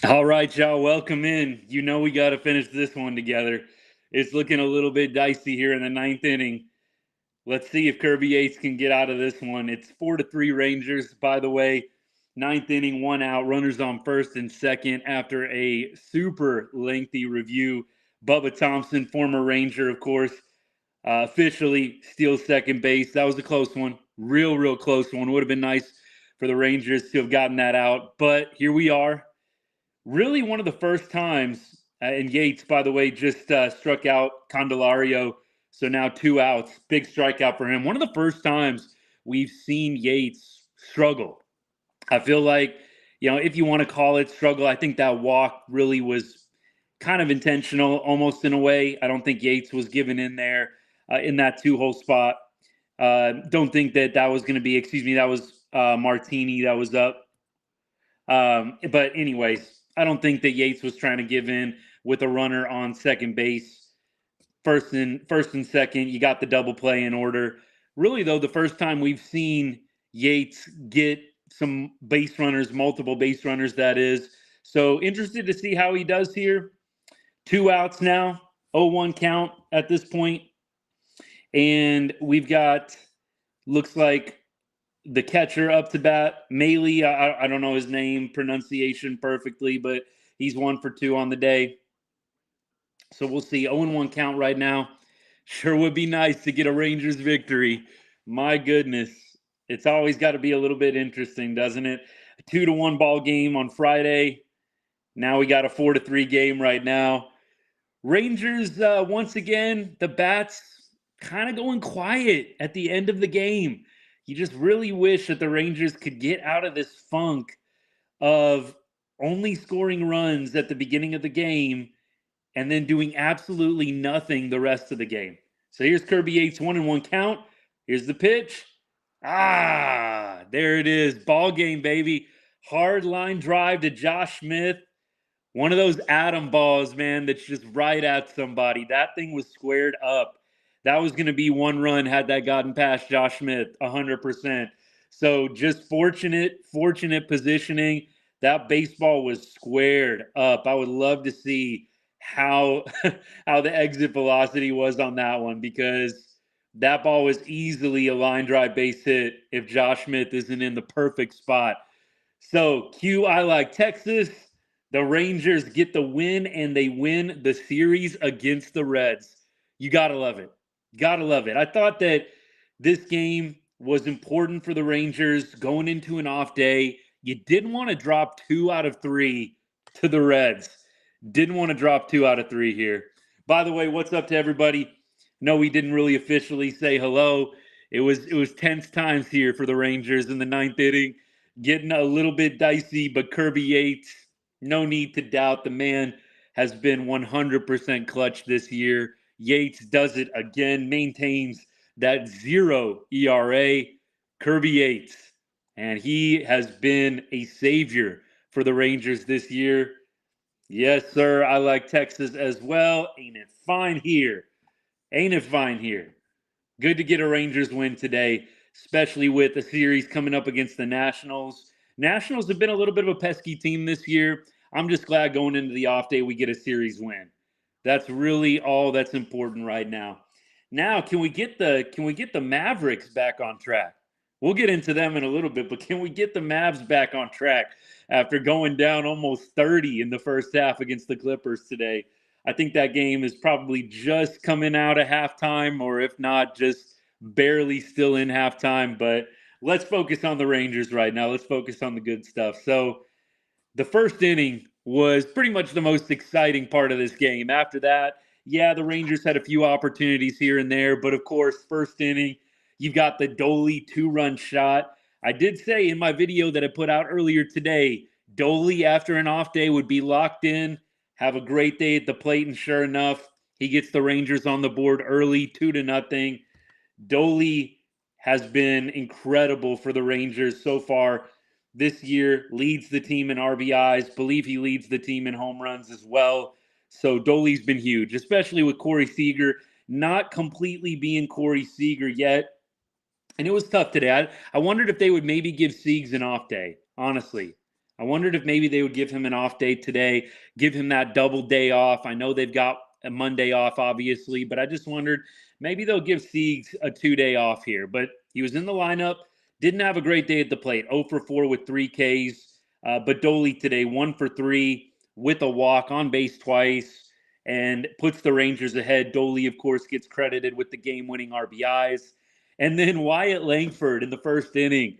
All right, y'all, welcome in. You know we got to finish this one together. It's looking a little bit dicey here in the ninth inning. Let's see if Kirby Yates can get out of this one. It's 4-3 Rangers, by the way. Ninth inning, one out, runners on first and second after a super lengthy review. Bubba Thompson, former Ranger, of course, officially steals second base. That was a close one. Real close one. Would have been nice for the Rangers to have gotten that out. But here we are, really one of the first times, and Yates, by the way, just struck out Candelario. So now two outs. Big strikeout for him. One of the first times we've seen Yates struggle. I feel like, if you want to call it struggle, I think that walk really was kind of intentional, almost in a way. I don't think Yates was given in there in that two-hole spot. Don't think that was going to be, that was Martini that was up. But anyways, I don't think that Yates was trying to give in with a runner on second base. First and second, you got the double play in order. Really, though, the first time we've seen Yates get some base runners, multiple base runners, that is. So interested to see how he does here. Two outs now, 0-1 count at this point. And we've got, looks like, the catcher up to bat, Maley. I don't know his name pronunciation perfectly, but he's 1 for 2 on the day. So we'll see. 0-1 count right now. Sure would be nice to get a Rangers victory. My goodness. It's always got to be a little bit interesting, doesn't it? A 2-1 ball game on Friday. Now we got a 4-3 game right now. Rangers, once again, the bats kind of going quiet at the end of the game. You just really wish that the Rangers could get out of this funk of only scoring runs at the beginning of the game and then doing absolutely nothing the rest of the game. So here's Kirby Yates, 1-1 count. Here's the pitch. There it is. Ball game, baby. Hard line drive to Josh Smith. One of those atom balls, man, that's just right at somebody. That thing was squared up. That was going to be one run had that gotten past Josh Smith, 100%. So just fortunate positioning. That baseball was squared up. I would love to see how how the exit velocity was on that one, because that ball was easily a line drive base hit if Josh Smith isn't in the perfect spot. So Q, I like Texas. The Rangers get the win, and they win the series against the Reds. You got to love it. Got to love it. I thought that this game was important for the Rangers going into an off day. You didn't want to drop 2 out of 3 to the Reds. Didn't want to drop 2 out of 3 here. By the way, what's up to everybody? No, we didn't really officially say hello. It was tense times here for the Rangers in the ninth inning, getting a little bit dicey, but Kirby Yates, no need to doubt, the man has been 100% clutch this year. Yates does it again, maintains that 0 ERA. Kirby Yates, and he has been a savior for the Rangers this year. Yes, sir. I like Texas as well. Ain't it fine here? Ain't it fine here? Good to get a Rangers win today, especially with the series coming up against the Nationals. Nationals have been a little bit of a pesky team this year. I'm just glad going into the off day we get a series win. That's really all that's important right now. Now, can we get the Mavericks back on track? We'll get into them in a little bit, but can we get the Mavs back on track after going down almost 30 in the first half against the Clippers today? I think that game is probably just coming out of halftime, or if not, just barely still in halftime. But let's focus on the Rangers right now. Let's focus on the good stuff. So the first inning was pretty much the most exciting part of this game. After that, yeah, the Rangers had a few opportunities here and there, but of course, first inning, you've got the Dolly 2-run shot. I did say in my video that I put out earlier today, Dolly after an off day would be locked in, have a great day at the plate, and sure enough, he gets the Rangers on the board early, 2-0. Dolly has been incredible for the Rangers so far this year, leads the team in RBIs. Believe he leads the team in home runs as well. So Dolly's been huge, especially with Corey Seager not completely being Corey Seager yet. And it was tough today. I wondered if they would maybe give Siegs an off day, honestly. I wondered if maybe they would give him an off day today, give him that double day off. I know they've got a Monday off, obviously, but I just wondered maybe they'll give Siegs a 2-day off here. But he was in the lineup, didn't have a great day at the plate, 0 for 4 with 3 Ks. But Doley today, 1 for 3 with a walk, on base twice, and puts the Rangers ahead. Doley, of course, gets credited with the game-winning RBIs. And then Wyatt Langford in the first inning,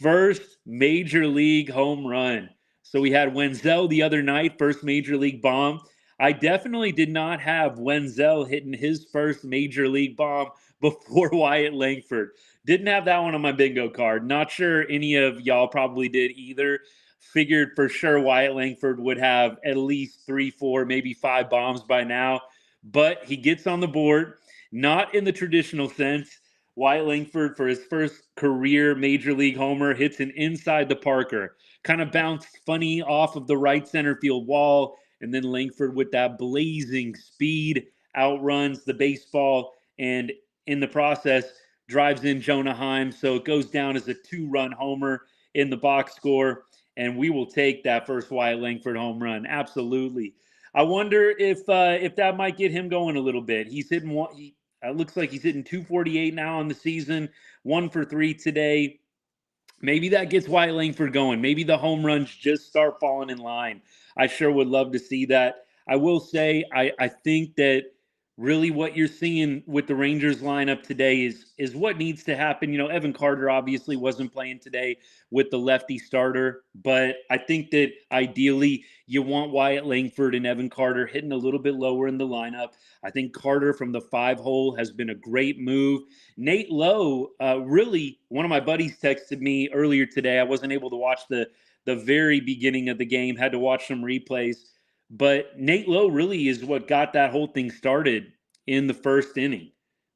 first major league home run. So we had Wenzel the other night, first major league bomb. I definitely did not have Wenzel hitting his first major league bomb before Wyatt Langford. Didn't have that one on my bingo card. Not sure any of y'all probably did either. Figured for sure Wyatt Langford would have at least 3, 4, maybe 5 bombs by now. But he gets on the board, not in the traditional sense. Wyatt Langford, for his first career major league homer, hits an inside the Parker. Kind of bounced funny off of the right center field wall. And then Langford, with that blazing speed, outruns the baseball and in the process drives in Jonah Heim. So it goes down as a 2-run homer in the box score. And we will take that first Wyatt Langford home run. Absolutely. I wonder if that might get him going a little bit. He's hitting one. It looks like he's hitting 248 now on the season, 1 for 3 today. Maybe that gets Wyatt Langford going. Maybe the home runs just start falling in line. I sure would love to see that. I will say, I think that really what you're seeing with the Rangers lineup today is what needs to happen. You know, Evan Carter obviously wasn't playing today with the lefty starter, but I think that ideally you want Wyatt Langford and Evan Carter hitting a little bit lower in the lineup. I think Carter from the 5-hole has been a great move. Nate Lowe, really, one of my buddies texted me earlier today. I wasn't able to watch the very beginning of the game, had to watch some replays. But Nate Lowe really is what got that whole thing started in the first inning,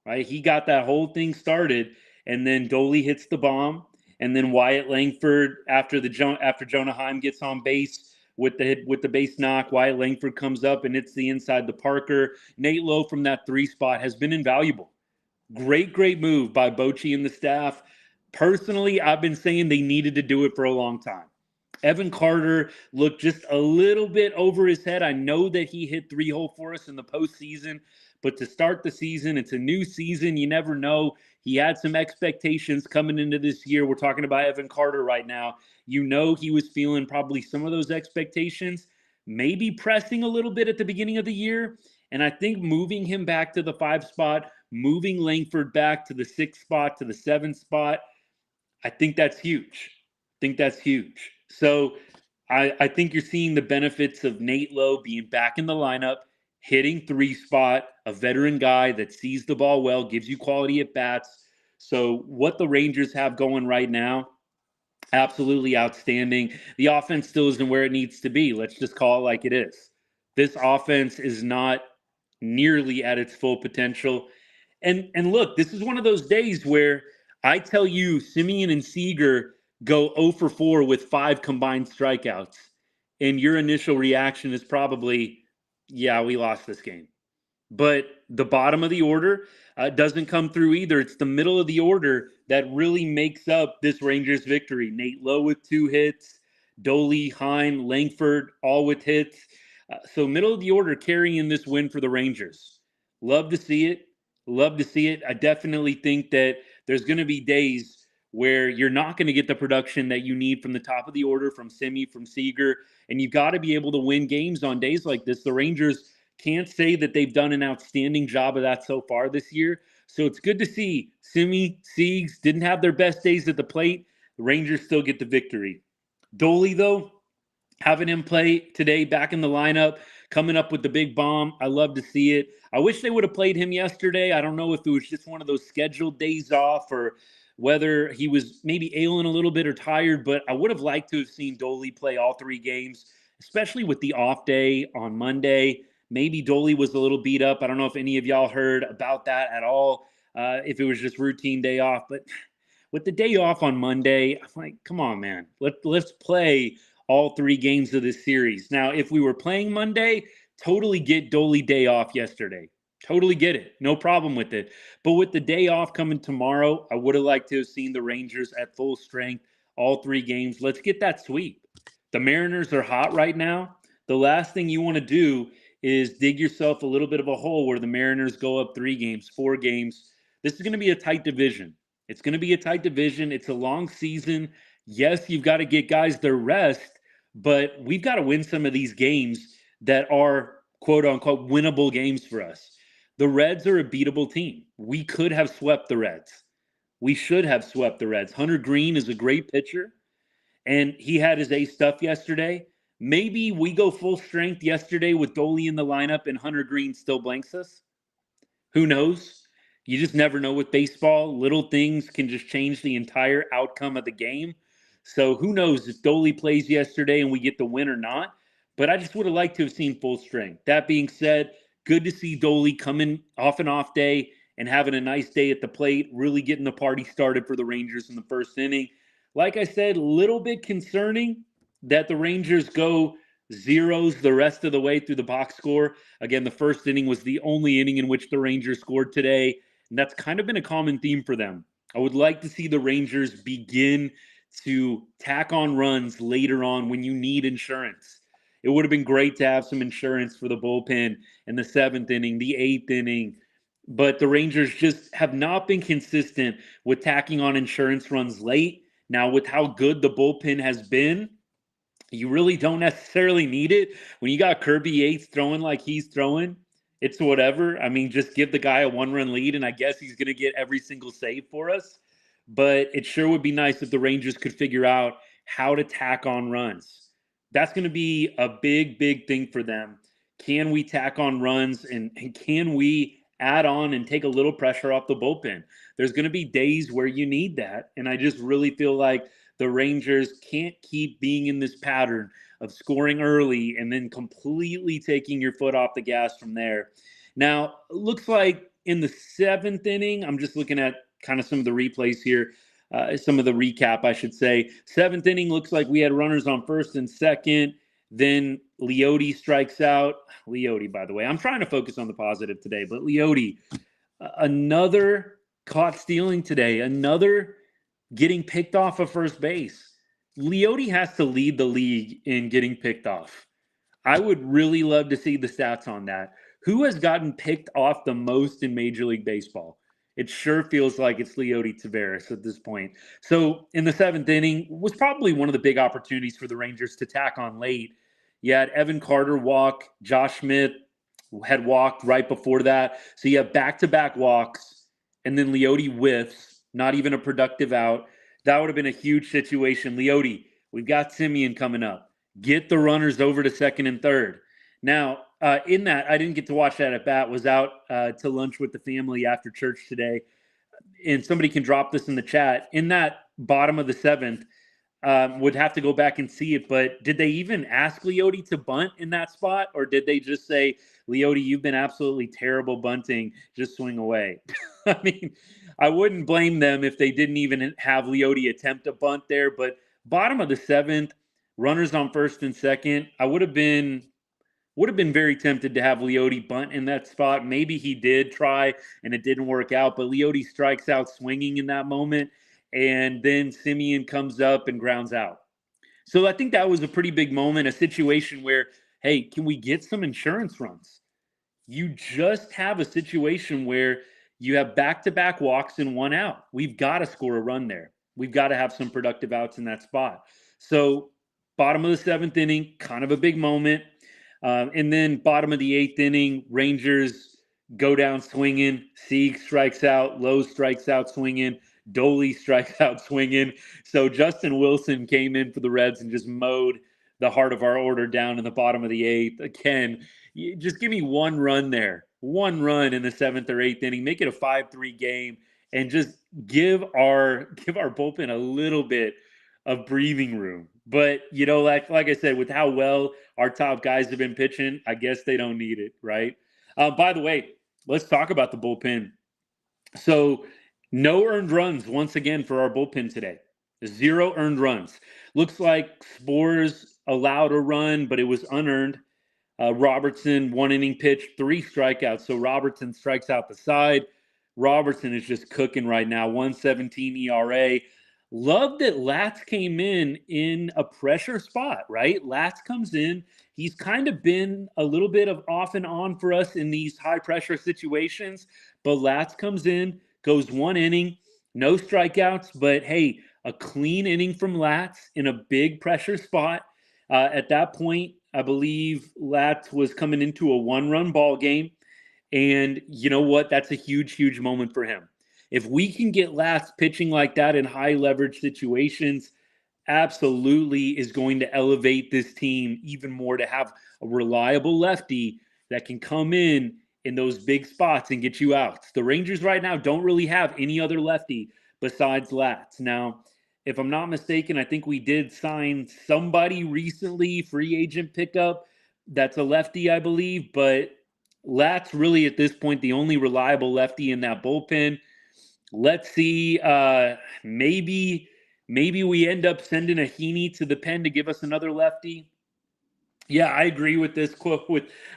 right? He got that whole thing started, and then Doley hits the bomb, and then Wyatt Langford, after Jonah Heim gets on base with the base knock, Wyatt Langford comes up and hits the inside the Parker. Nate Lowe from that 3 spot has been invaluable. Great move by Bochy and the staff. Personally, I've been saying they needed to do it for a long time. Evan Carter looked just a little bit over his head. I know that he hit 3-hole for us in the postseason, but to start the season, it's a new season. You never know. He had some expectations coming into this year. We're talking about Evan Carter right now. You know he was feeling probably some of those expectations, maybe pressing a little bit at the beginning of the year. And I think moving him back to the 5 spot, moving Langford back to the 6 spot, to the 7 spot, I think that's huge. So I think you're seeing the benefits of Nate Lowe being back in the lineup, hitting 3 spot, a veteran guy that sees the ball well, gives you quality at bats. So what the Rangers have going right now, absolutely outstanding. The offense still isn't where it needs to be. Let's just call it like it is. This offense is not nearly at its full potential. And look, this is one of those days where I tell you, Semien and Seager go 0 for 4 with 5 combined strikeouts, and your initial reaction is probably, yeah, we lost this game. But the bottom of the order doesn't come through either. It's the middle of the order that really makes up this Rangers victory. Nate Lowe with 2 hits, Doley, Heim, Langford, all with hits. So middle of the order carrying this win for the Rangers. Love to see it. I definitely think that there's going to be days where you're not going to get the production that you need from the top of the order, from Semi, from Seager, and you've got to be able to win games on days like this. The Rangers can't say that they've done an outstanding job of that so far this year. So it's good to see Semi, Siegs didn't have their best days at the plate. The Rangers still get the victory. Doley, though, having him play today back in the lineup, coming up with the big bomb. I love to see it. I wish they would have played him yesterday. I don't know if it was just one of those scheduled days off or whether he was maybe ailing a little bit or tired, but I would have liked to have seen Doley play all 3 games, especially with the off day on Monday. Maybe Doley was a little beat up. I don't know if any of y'all heard about that at all, if it was just routine day off. But with the day off on Monday, I'm like, come on, man. Let's play all 3 games of this series. Now, if we were playing Monday, totally get Doley day off yesterday. Totally get it. No problem with it. But with the day off coming tomorrow, I would have liked to have seen the Rangers at full strength all 3 games. Let's get that sweep. The Mariners are hot right now. The last thing you want to do is dig yourself a little bit of a hole where the Mariners go up 3 games, 4 games. This is going to be a tight division. It's going to be a tight division. It's a long season. Yes, you've got to get guys their rest, but we've got to win some of these games that are quote unquote winnable games for us. The Reds are a beatable team. We could have swept the Reds. We should have swept the Reds. Hunter Green is a great pitcher, and he had his ace stuff yesterday. Maybe we go full strength yesterday with Dolly in the lineup and Hunter Green still blanks us. Who knows? You just never know with baseball. Little things can just change the entire outcome of the game. So who knows if Dolly plays yesterday and we get the win or not. But I just would have liked to have seen full strength. That being said, good to see Dolly coming off an off day and having a nice day at the plate, really getting the party started for the Rangers in the first inning. Like I said, a little bit concerning that the Rangers go zeros the rest of the way through the box score. Again, the first inning was the only inning in which the Rangers scored today, and that's kind of been a common theme for them. I would like to see the Rangers begin to tack on runs later on when you need insurance. It would have been great to have some insurance for the bullpen in the 7th inning, the 8th inning, but the Rangers just have not been consistent with tacking on insurance runs late. Now, with how good the bullpen has been, you really don't necessarily need it. When you got Kirby Yates throwing like he's throwing, it's whatever. I mean, just give the guy a 1-run lead, and I guess he's going to get every single save for us. But it sure would be nice if the Rangers could figure out how to tack on runs. That's going to be a big, big thing for them. Can we tack on runs, and can we add on and take a little pressure off the bullpen? There's going to be days where you need that, and I just really feel like the Rangers can't keep being in this pattern of scoring early and then completely taking your foot off the gas from there. Now, it looks like in the 7th inning, I'm just looking at kind of some of the replays here, some of the recap, I should say. 7th inning looks like we had runners on first and second. Then Leody strikes out. Leody, by the way. I'm trying to focus on the positive today, but Leody, another caught stealing today, another getting picked off of first base. Leody has to lead the league in getting picked off. I would really love to see the stats on that. Who has gotten picked off the most in Major League Baseball? It sure feels like it's Leody Taveras at this point. So in the 7th inning was probably one of the big opportunities for the Rangers to tack on late. You had Evan Carter walk. Josh Smith had walked right before that. So you have back-to-back walks, and then Leody whiffs, not even a productive out. That would have been a huge situation. Leody, we've got Simeon coming up. Get the runners over to second and third. Now, in that, I didn't get to watch that at bat. Was out to lunch with the family after church today. And somebody can drop this in the chat. In that bottom of the 7th, would have to go back and see it. But did they even ask Leody to bunt in that spot? Or did they just say, Leody, you've been absolutely terrible bunting. Just swing away. I mean, I wouldn't blame them if they didn't even have Leody attempt a bunt there. But bottom of the 7th, runners on first and second, I would have been very tempted to have Leody bunt in that spot. Maybe he did try and it didn't work out, but Leody strikes out swinging in that moment, and then Simeon comes up and grounds out. So I think that was a pretty big moment, a situation where, hey, can we get some insurance runs? You just have a situation where you have back-to-back walks and 1 out. We've got to score a run there. We've got to have some productive outs in that spot. So bottom of the 7th inning, kind of a big moment. And then bottom of the 8th inning, Rangers go down swinging. Sieg strikes out. Lowe strikes out swinging. Dolly strikes out swinging. So Justin Wilson came in for the Reds and just mowed the heart of our order down in the bottom of the 8th. Again, just give me 1 run there. 1 run in the 7th or 8th inning. Make it a 5-3 game and just give our bullpen a little bit of breathing room. But, you know, like I said, with how well our top guys have been pitching, I guess they don't need it, right? By the way, let's talk about the bullpen. So no earned runs once again for our bullpen today. 0 earned runs. Looks like Spores allowed a run, but it was unearned. Robertson, 1 inning pitch, 3 strikeouts. So Robertson strikes out the side. Robertson is just cooking right now. 1.17 ERA. Love that Latz came in a pressure spot, right? Latz comes in. He's kind of been a little bit of off and on for us in these high pressure situations, but Latz comes in, goes 1 inning, no strikeouts, but hey, a clean inning from Latz in a big pressure spot. At that point, I believe Latz was coming into a 1-run ball game. And you know what? That's a huge, huge moment for him. If we can get Latz pitching like that in high leverage situations, absolutely is going to elevate this team even more to have a reliable lefty that can come in those big spots and get you outs. The Rangers right now don't really have any other lefty besides Latz. Now, if I'm not mistaken, I think we did sign somebody recently, free agent pickup. That's a lefty, I believe, but Latz really at this point the only reliable lefty in that bullpen. Let's see. Maybe we end up sending a Heaney to the pen to give us another lefty. Yeah, I agree with this quote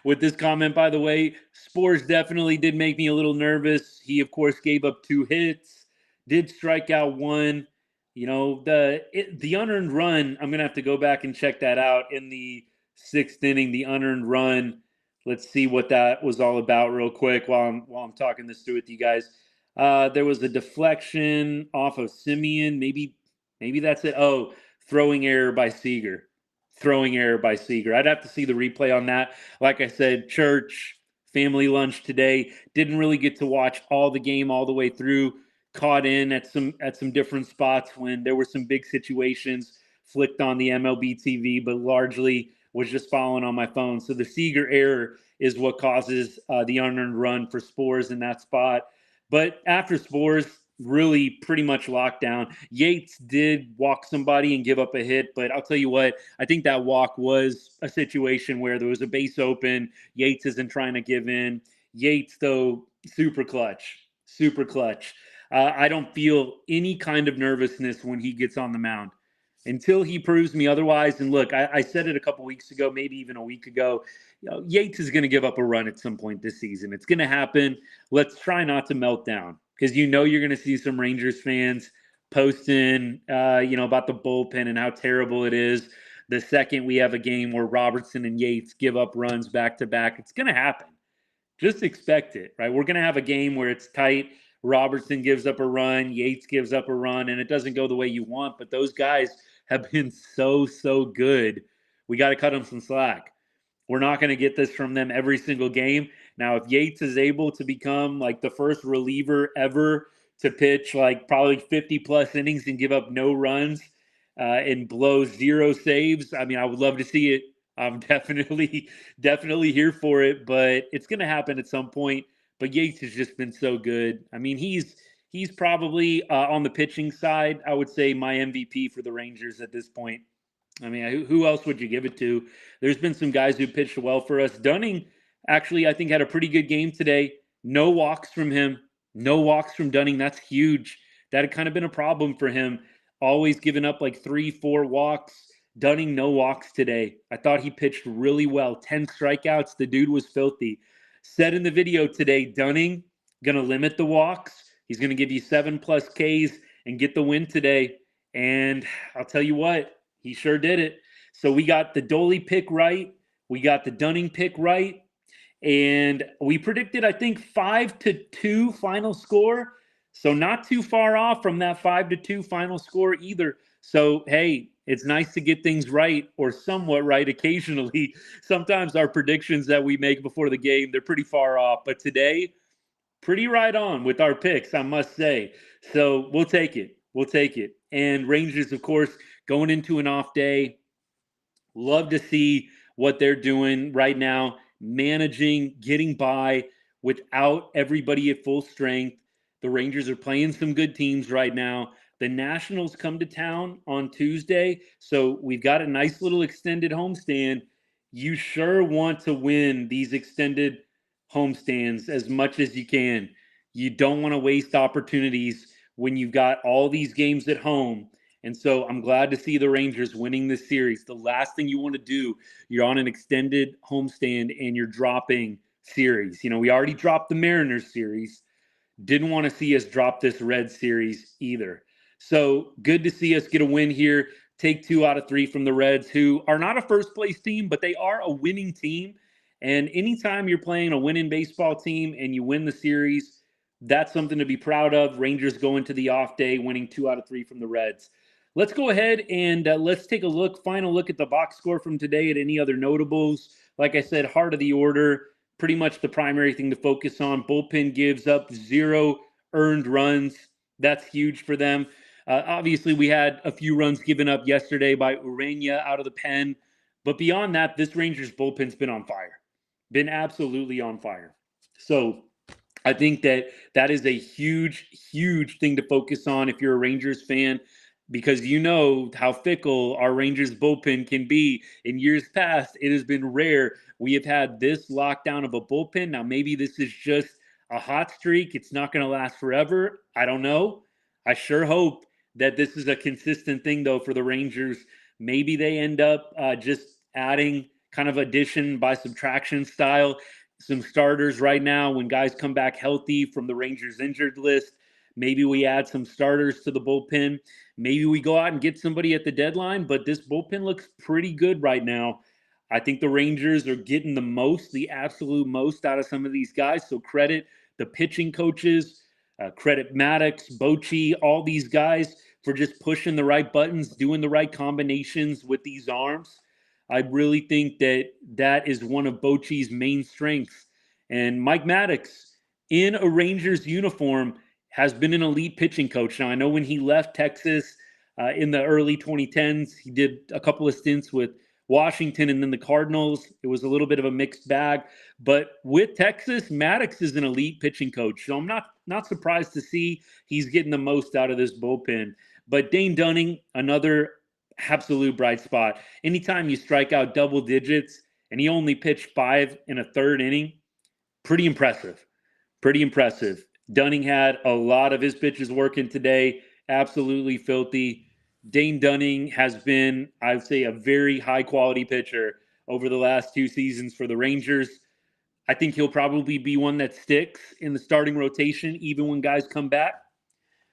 with this comment. By the way, Spores definitely did make me a little nervous. He of course gave up 2 hits, did strike out one. You know the unearned run. I'm gonna have to go back and check that out in the 6th inning. The unearned run. Let's see what that was all about real quick while I'm talking this through with you guys. There was a deflection off of Simeon. Maybe that's it. Oh, throwing error by Seager. Throwing error by Seager. I'd have to see the replay on that. Like I said, church, family lunch today. Didn't really get to watch all the game all the way through. Caught in at some different spots when there were some big situations. Flicked on the MLB TV, but largely was just following on my phone. So the Seager error is what causes the unearned run for Spores in that spot. But after Spores, really pretty much locked down. Yates did walk somebody and give up a hit, but I'll tell you what, I think that walk was a situation where there was a base open. Yates isn't trying to give in. Yates, though, super clutch, super clutch. I don't feel any kind of nervousness when he gets on the mound until he proves me otherwise. And look, I said it a couple weeks ago, maybe even a week ago. Yates is going to give up a run at some point this season. It's going to happen. Let's try not to melt down because you're going to see some Rangers fans posting, about the bullpen and how terrible it is. The second we have a game where Robertson and Yates give up runs back to back, it's going to happen. Just expect it, right? We're going to have a game where it's tight. Robertson gives up a run, Yates gives up a run, and it doesn't go the way you want. But those guys have been so, so good. We got to cut them some slack. We're not going to get this from them every single game. Now, if Yates is able to become like the first reliever ever to pitch like probably 50 plus innings and give up no runs and blow 0 saves, I mean, I would love to see it. I'm definitely here for it, but it's going to happen at some point. But Yates has just been so good. I mean, he's probably on the pitching side, I would say my MVP for the Rangers at this point. I mean, who else would you give it to? There's been some guys who pitched well for us. Dunning actually, I think, had a pretty good game today. No walks from him. No walks from Dunning. That's huge. That had kind of been a problem for him. Always giving up like 3-4 walks. Dunning, no walks today. I thought he pitched really well. 10 strikeouts. The dude was filthy. Said in the video today, Dunning going to limit the walks. He's going to give you 7+ Ks and get the win today. And I'll tell you what, he sure did it. So we got the Doley pick right. We got the Dunning pick right. And we predicted, I think, 5-2 final score. So not too far off from that 5-2 final score either. So, hey, it's nice to get things right or somewhat right occasionally. Sometimes our predictions that we make before the game, they're pretty far off. But today, pretty right on with our picks, I must say. So we'll take it. We'll take it. And Rangers, of course, going into an off day. Love to see what they're doing right now, managing, getting by without everybody at full strength. The Rangers are playing some good teams right now. The Nationals come to town on Tuesday, so we've got a nice little extended homestand. You sure want to win these extended homestands as much as you can. You don't want to waste opportunities when you've got all these games at home. And so I'm glad to see the Rangers winning this series. The last thing you want to do, you're on an extended homestand and you're dropping series. We already dropped the Mariners series. Didn't want to see us drop this Red series either. So good to see us get a win here. Take 2 out of 3 from the Reds, who are not a first place team, but they are a winning team. And anytime you're playing a winning baseball team and you win the series, that's something to be proud of. Rangers go into the off day winning 2 out of 3 from the Reds. Let's go ahead and let's take a final look at the box score from today at any other notables. Like I said, heart of the order, pretty much the primary thing to focus on. Bullpen gives up 0 earned runs. That's huge for them. Obviously, we had a few runs given up yesterday by Urena out of the pen. But beyond that, this Rangers bullpen's been on fire. Been absolutely on fire. So I think that is a huge, huge thing to focus on if you're a Rangers fan, because you know how fickle our Rangers bullpen can be. In years past, it has been rare we have had this lockdown of a bullpen. Now, maybe this is just a hot streak. It's not going to last forever. I don't know. I sure hope that this is a consistent thing, though, for the Rangers. Maybe they end up just adding kind of addition by subtraction style, some starters right now when guys come back healthy from the Rangers injured list. Maybe we add some starters to the bullpen. Maybe we go out and get somebody at the deadline, but this bullpen looks pretty good right now. I think the Rangers are getting the absolute most out of some of these guys. So credit the pitching coaches, credit Maddox, Bochy, all these guys for just pushing the right buttons, doing the right combinations with these arms. I really think that is one of Bochy's main strengths. And Mike Maddox, in a Rangers uniform, has been an elite pitching coach. Now, I know when he left Texas in the early 2010s, he did a couple of stints with Washington and then the Cardinals. It was a little bit of a mixed bag. But with Texas, Maddox is an elite pitching coach. So I'm not surprised to see he's getting the most out of this bullpen. But Dane Dunning, another absolute bright spot. Anytime you strike out double digits, and he only pitched 5 in a third inning, pretty impressive. Pretty impressive. Dunning had a lot of his pitches working today. Absolutely filthy. Dane Dunning has been, I would say, a very high quality pitcher over the last 2 seasons for the Rangers. I think he'll probably be one that sticks in the starting rotation, even when guys come back.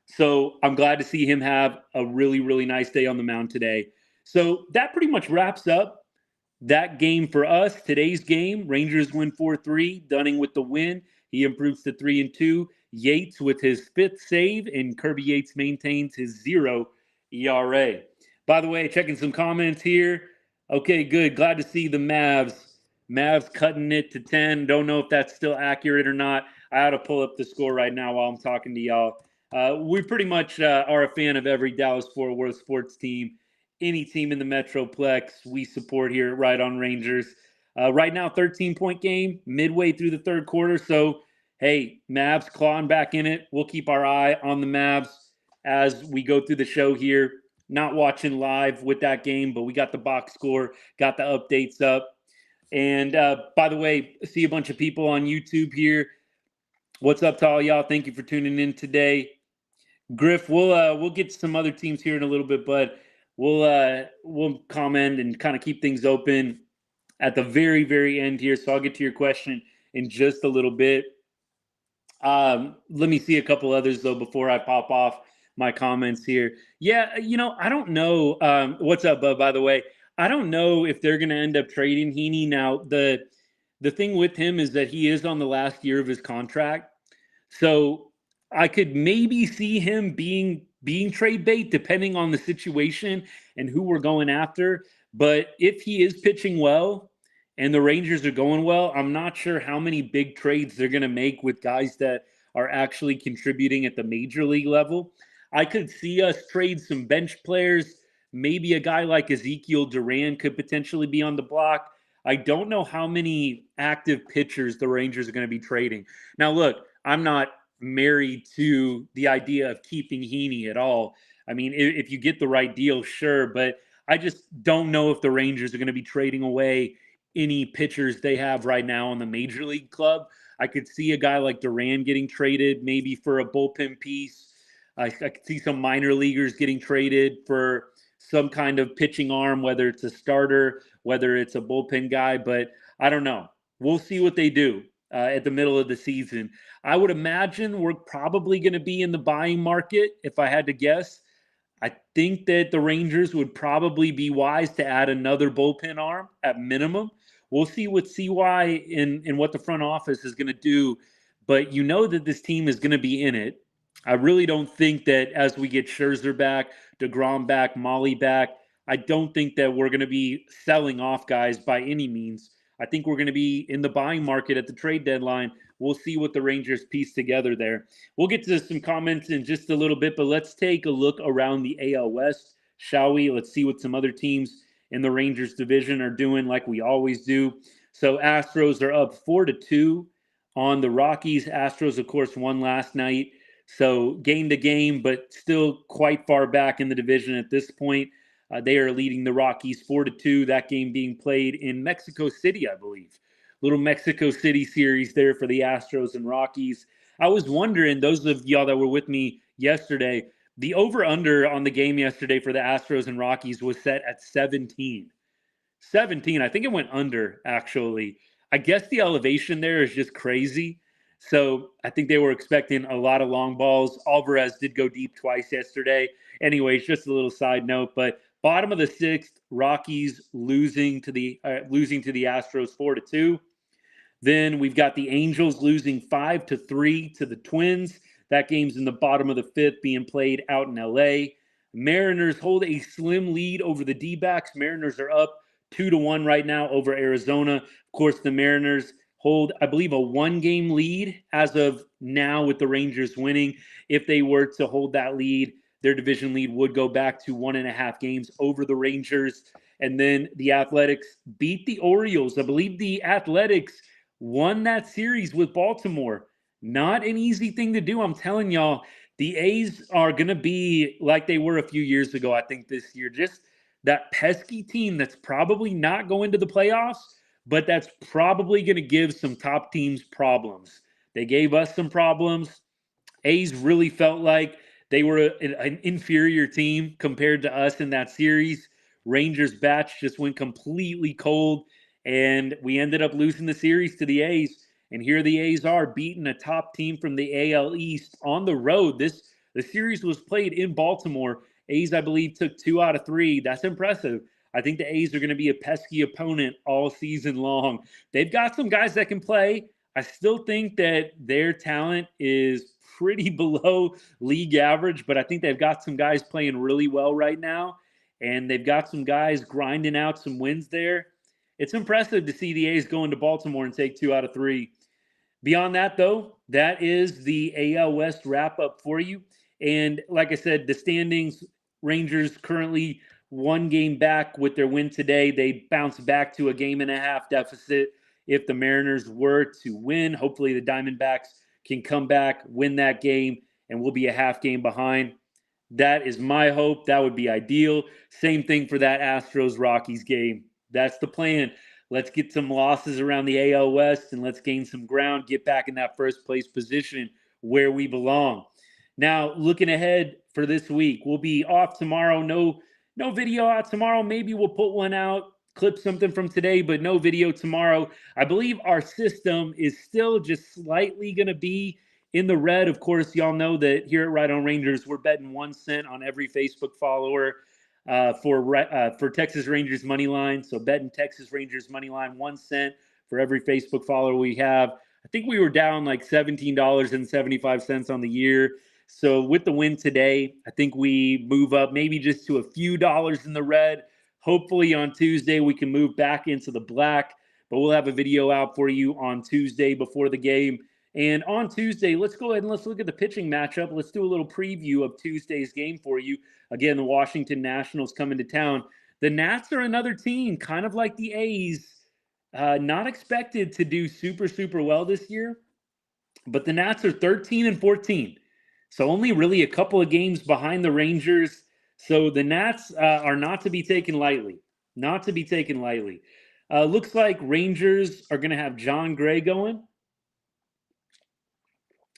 So I'm glad to see him have a really, really nice day on the mound today. So that pretty much wraps up that game for us. Today's game, Rangers win 4-3. Dunning with the win. He improves to 3-2. Yates with his 5th save, and Kirby Yates maintains his 0 ERA. By the way, checking some comments here. Okay, good. Glad to see the Mavs cutting it to 10. Don't know if that's still accurate or not. I ought to pull up the score right now while I'm talking to y'all. We pretty much are a fan of every Dallas-Fort Worth sports team. Any team in the Metroplex, we support here at Right On Rangers. Right now, 13-point game, midway through the third quarter. So, hey, Mavs clawing back in it. We'll keep our eye on the Mavs as we go through the show here. Not watching live with that game, but we got the box score, got the updates up. And by the way, I see a bunch of people on YouTube here. What's up to all y'all? Thank you for tuning in today. Griff, we'll get to some other teams here in a little bit, but we'll comment and kind of keep things open at the very, very end here. So I'll get to your question in just a little bit. Let me see a couple others though before I pop off my comments here. Yeah, I don't know. What's up, Bub? By the way, I don't know if they're going to end up trading Heaney. Now, the thing with him is that he is on the last year of his contract, so I could maybe see him being trade bait depending on the situation and who we're going after. But if he is pitching well and the Rangers are going well, I'm not sure how many big trades they're going to make with guys that are actually contributing at the major league level. I could see us trade some bench players. Maybe a guy like Ezekiel Duran could potentially be on the block. I don't know how many active pitchers the Rangers are going to be trading. Now, look, I'm not married to the idea of keeping Heaney at all. I mean, if you get the right deal, sure, but I just don't know if the Rangers are going to be trading away any pitchers they have right now on the major league club. I could see a guy like Duran getting traded maybe for a bullpen piece. I could see some minor leaguers getting traded for some kind of pitching arm, whether it's a starter, whether it's a bullpen guy, but I don't know. We'll see what they do at the middle of the season. I would imagine we're probably going to be in the buying market, if I had to guess. I think that the Rangers would probably be wise to add another bullpen arm at minimum. We'll see what CY and what the front office is going to do, but you know that this team is going to be in it. I really don't think that as we get Scherzer back, DeGrom back, Molly back, I don't think that we're going to be selling off guys by any means. I think we're going to be in the buying market at the trade deadline. We'll see what the Rangers piece together there. We'll get to some comments in just a little bit, but let's take a look around the AL West, shall we? Let's see what some other teams in the Rangers division are doing like we always do. So Astros are up 4-2 on the Rockies. Astros, of course, won last night. So gained a game, but still quite far back in the division at this point. They are leading the Rockies 4-2. That game being played in Mexico City, I believe. Little Mexico City series there for the Astros and Rockies. I was wondering, those of y'all that were with me yesterday, the over-under on the game yesterday for the Astros and Rockies was set at 17. 17. I think it went under, actually. I guess the elevation there is just crazy. So I think they were expecting a lot of long balls. Alvarez did go deep twice yesterday. Anyways, just a little side note. But bottom of the sixth, Rockies losing to the Astros 4-2. Then we've got the Angels losing 5-3 to the Twins. That game's in the bottom of the fifth, being played out in LA. Mariners hold a slim lead over the D-backs. Mariners are up 2-1 right now over Arizona. Of course, the Mariners hold, I believe, a 1-game lead as of now with the Rangers winning. If they were to hold that lead, their division lead would go back to 1.5 games over the Rangers. And then the Athletics beat the Orioles. I believe the Athletics won that series with Baltimore. Not an easy thing to do. I'm telling y'all, the A's are going to be like they were a few years ago, I think, this year. Just that pesky team that's probably not going to the playoffs, but that's probably going to give some top teams problems. They gave us some problems. A's really felt like they were an inferior team compared to us in that series. Rangers batch just went completely cold, and we ended up losing the series to the A's. And here the A's are beating a top team from the AL East on the road. The series was played in Baltimore. A's, I believe, took 2 out of 3. That's impressive. I think the A's are going to be a pesky opponent all season long. They've got some guys that can play. I still think that their talent is pretty below league average, but I think they've got some guys playing really well right now, and they've got some guys grinding out some wins there. It's impressive to see the A's go into Baltimore and take 2 out of 3. Beyond that, though, that is the AL West wrap-up for you. And like I said, the standings, Rangers currently 1 game back with their win today. They bounce back to a 1.5 game deficit if the Mariners were to win. Hopefully the Diamondbacks can come back, win that game, and we'll be a half game behind. That is my hope. That would be ideal. Same thing for that Astros-Rockies game. That's the plan. Let's get some losses around the AL West and let's gain some ground, get back in that first place position where we belong. Now, looking ahead for this week, we'll be off tomorrow. No video out tomorrow. Maybe we'll put one out, clip something from today, but no video tomorrow. I believe our system is still just slightly going to be in the red. Of course, y'all know that here at Right on Rangers, we're betting 1 cent on every Facebook follower for Texas Rangers money line. So betting Texas Rangers money line 1 cent for every Facebook follower we have. I think we were down like $17.75 on the year. So with the win today, I think we move up maybe just to a few dollars in the red. Hopefully on Tuesday we can move back into the black, but we'll have a video out for you on Tuesday before the game. And on Tuesday, let's go ahead and let's look at the pitching matchup. Let's do a little preview of Tuesday's game for you. Again, the Washington Nationals coming to town. The Nats are another team, kind of like the A's, not expected to do super well this year, but the Nats are 13-14. So only really a couple of games behind the Rangers. So the Nats are not to be taken lightly. Not to be taken lightly. Looks like Rangers are going to have John Gray going.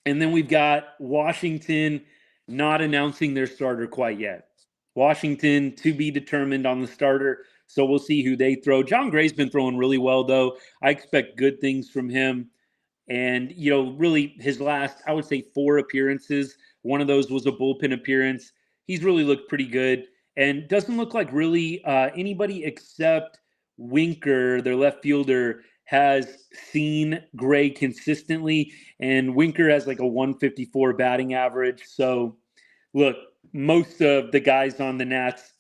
And then we've got Washington not announcing their starter quite yet. Washington to be determined on the starter. So we'll see who they throw. John Gray's been throwing really well, though. I expect good things from him. And, really his last, I would say, 4 appearances. One of those was a bullpen appearance. he's really looked pretty good and doesn't look like really anybody except Winker, their left fielder, has seen Gray consistently. And Winker has like a 154 batting average. So, look, most of the guys on the Nats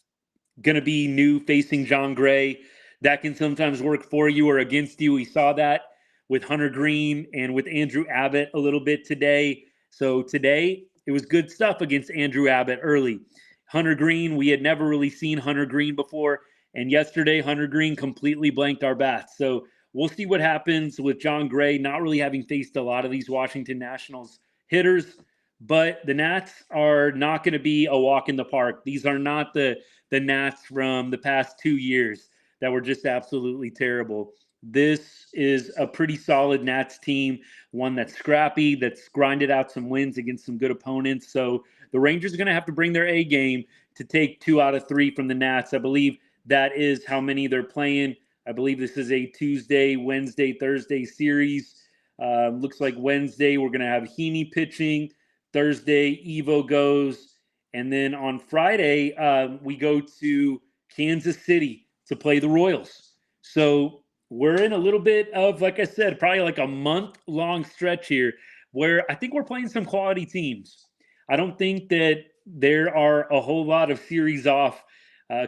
going to be new facing John Gray. That can sometimes work for you or against you. We saw that with Hunter Green and with Andrew Abbott a little bit today. So today it was good stuff against Andrew Abbott early. Hunter Green, we had never really seen Hunter Green before. And yesterday, Hunter Green completely blanked our bats. So we'll see what happens with John Gray not really having faced a lot of these Washington Nationals hitters. But the Nats are not going to be a walk in the park. These are not the Nats from the past 2 years that were just absolutely terrible. This is a pretty solid Nats team, one that's scrappy, that's grinded out some wins against some good opponents. So the Rangers are going to have to bring their A game to take 2 out of 3 from the Nats. I believe that is how many they're playing. I believe this is a Tuesday, Wednesday, Thursday series. Looks like Wednesday we're going to have Heaney pitching. Thursday, Evo goes. And then on Friday, we go to Kansas City to play the Royals. So we're in a little bit of, like I said, probably like a month-long stretch here where I think we're playing some quality teams. I don't think that there are a whole lot of series off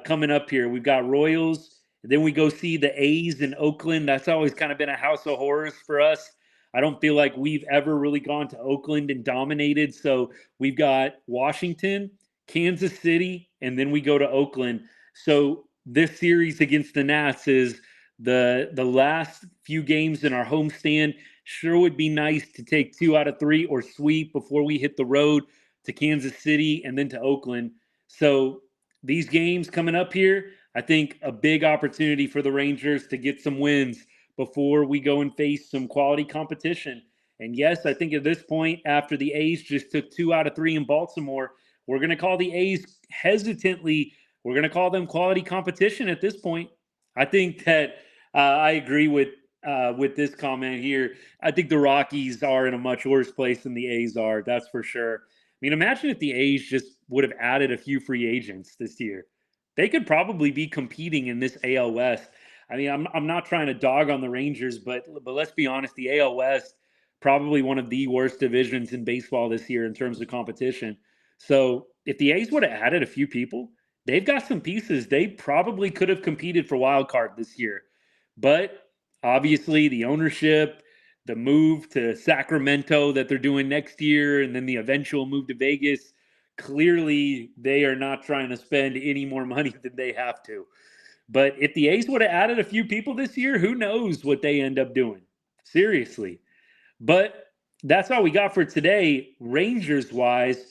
coming up here. We've got Royals. Then we go see the A's in Oakland. That's always kind of been a house of horrors for us. I don't feel like we've ever really gone to Oakland and dominated. So we've got Washington, Kansas City, and then we go to Oakland. So this series against the Nats is the last few games in our homestand. Sure would be nice to take 2 out of 3 or sweep before we hit the road to Kansas City and then to Oakland. So these games coming up here, I think a big opportunity for the Rangers to get some wins before we go and face some quality competition. And yes, I think at this point, after the A's just took 2 out of 3 in Baltimore, we're going to call the A's hesitantly, we're going to call them quality competition at this point. I think that I agree with this comment here. I think the Rockies are in a much worse place than the A's are. That's for sure. I mean, imagine if the A's just would have added a few free agents this year. They could probably be competing in this AL West. I mean, I'm not trying to dog on the Rangers, but let's be honest, the AL West probably one of the worst divisions in baseball this year in terms of competition. So if the A's would have added a few people, they've got some pieces. They probably could have competed for wild card this year. But obviously the ownership, the move to Sacramento that they're doing next year, and then the eventual move to Vegas, clearly they are not trying to spend any more money than they have to. But if the A's would have added a few people this year, who knows what they end up doing? Seriously. But that's all we got for today, Rangers-wise.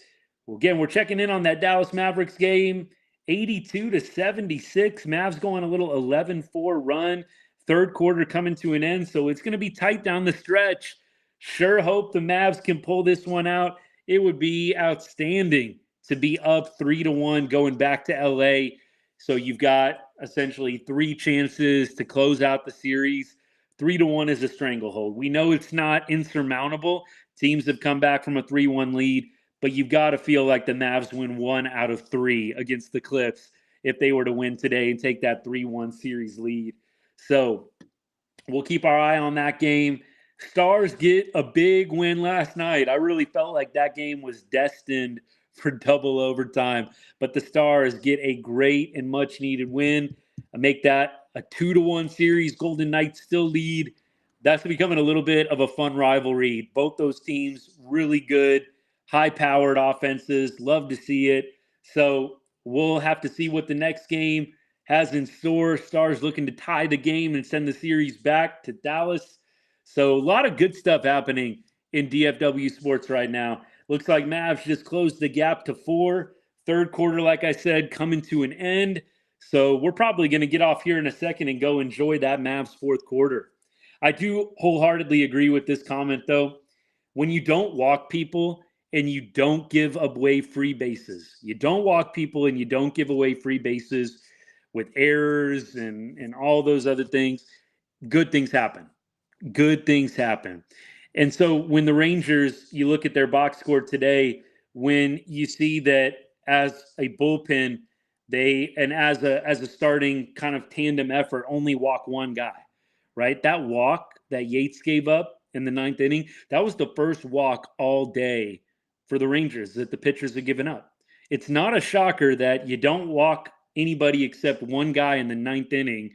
Well, again, we're checking in on that Dallas Mavericks game, 82-76. Mavs going a little 11-4 run. Third quarter coming to an end, so it's going to be tight down the stretch. Sure hope the Mavs can pull this one out. It would be outstanding to be up 3-1 going back to LA. So you've got essentially 3 chances to close out the series. 3-1 is a stranglehold. We know it's not insurmountable. Teams have come back from a 3-1 lead, but you've got to feel like the Mavs win 1 out of 3 against the Clips if they were to win today and take that 3-1 series lead. So we'll keep our eye on that game. Stars get a big win last night. I really felt like that game was destined for double overtime, but the Stars get a great and much needed win. Make that a 2-1 series. Golden Knights still lead. That's becoming a little bit of a fun rivalry. Both those teams really good, high-powered offenses. Love to see it. So we'll have to see what the next game has in store. Stars looking to tie the game and send the series back to Dallas. So a lot of good stuff happening in DFW sports right now. Looks like Mavs just closed the gap to 4. Third quarter, like I said, coming to an end. So we're probably going to get off here in a second and go enjoy that Mavs fourth quarter. I do wholeheartedly agree with this comment, though. When you don't walk people and you don't give away free bases, you don't walk people and you don't give away free bases with errors and all those other things, good things happen. Good things happen. And so when the Rangers, you look at their box score today, when you see that as a bullpen, as a starting kind of tandem effort, only walk one guy, right? That walk that Yates gave up in the ninth inning, that was the first walk all day for the Rangers that the pitchers have given up. It's not a shocker that you don't walk anybody except one guy in the ninth inning,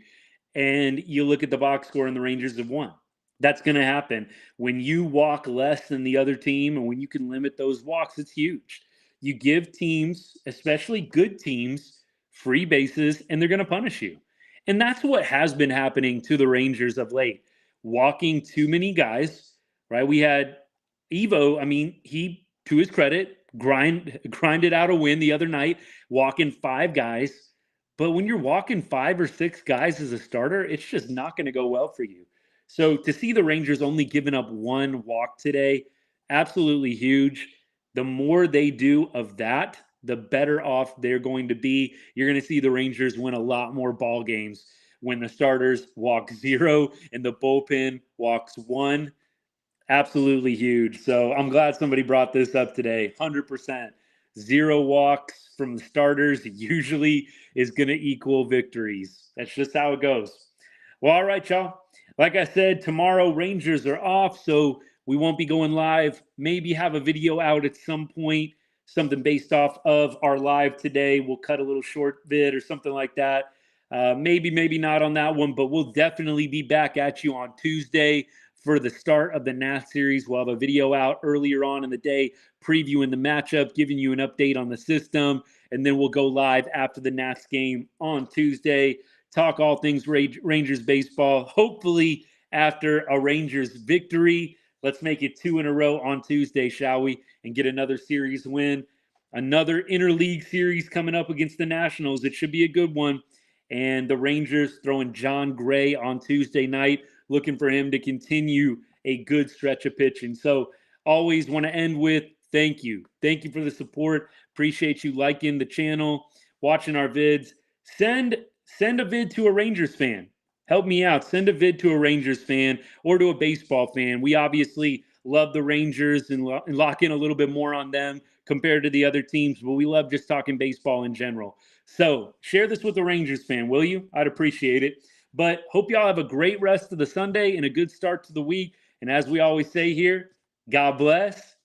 and you look at the box score and the Rangers have won. That's going to happen. When you walk less than the other team and when you can limit those walks, it's huge. You give teams, especially good teams, free bases, and they're going to punish you. And that's what has been happening to the Rangers of late. Walking too many guys, right? We had Evo, I mean, he, to his credit, grinded out a win the other night, walking 5 guys. But when you're walking 5 or 6 guys as a starter, it's just not going to go well for you. So to see the Rangers only giving up 1 walk today, absolutely huge. The more they do of that, the better off they're going to be. You're going to see the Rangers win a lot more ball games when the starters walk 0 and the bullpen walks 1. Absolutely huge. So I'm glad somebody brought this up today. 100%. 0 walks from the starters usually is going to equal victories. That's just how it goes. Well, all right, y'all. Like I said, tomorrow Rangers are off, so we won't be going live. Maybe have a video out at some point, something based off of our live today. We'll cut a little short vid or something like that. Maybe not on that one, but we'll definitely be back at you on Tuesday for the start of the Nats series. We'll have a video out earlier on in the day previewing the matchup, giving you an update on the system, and then we'll go live after the Nats game on Tuesday. Talk all things Rangers baseball, hopefully after a Rangers victory. Let's make it 2 in a row on Tuesday, shall we? And get another series win. Another interleague series coming up against the Nationals. It should be a good one. And the Rangers throwing John Gray on Tuesday night, looking for him to continue a good stretch of pitching. So always want to end with thank you. Thank you for the support. Appreciate you liking the channel, watching our vids. Send a vid to a Rangers fan. Help me out. Send a vid to a Rangers fan or to a baseball fan. We obviously love the Rangers and lock in a little bit more on them compared to the other teams, but we love just talking baseball in general. So share this with a Rangers fan, will you? I'd appreciate it. But hope y'all have a great rest of the Sunday and a good start to the week. And as we always say here, God bless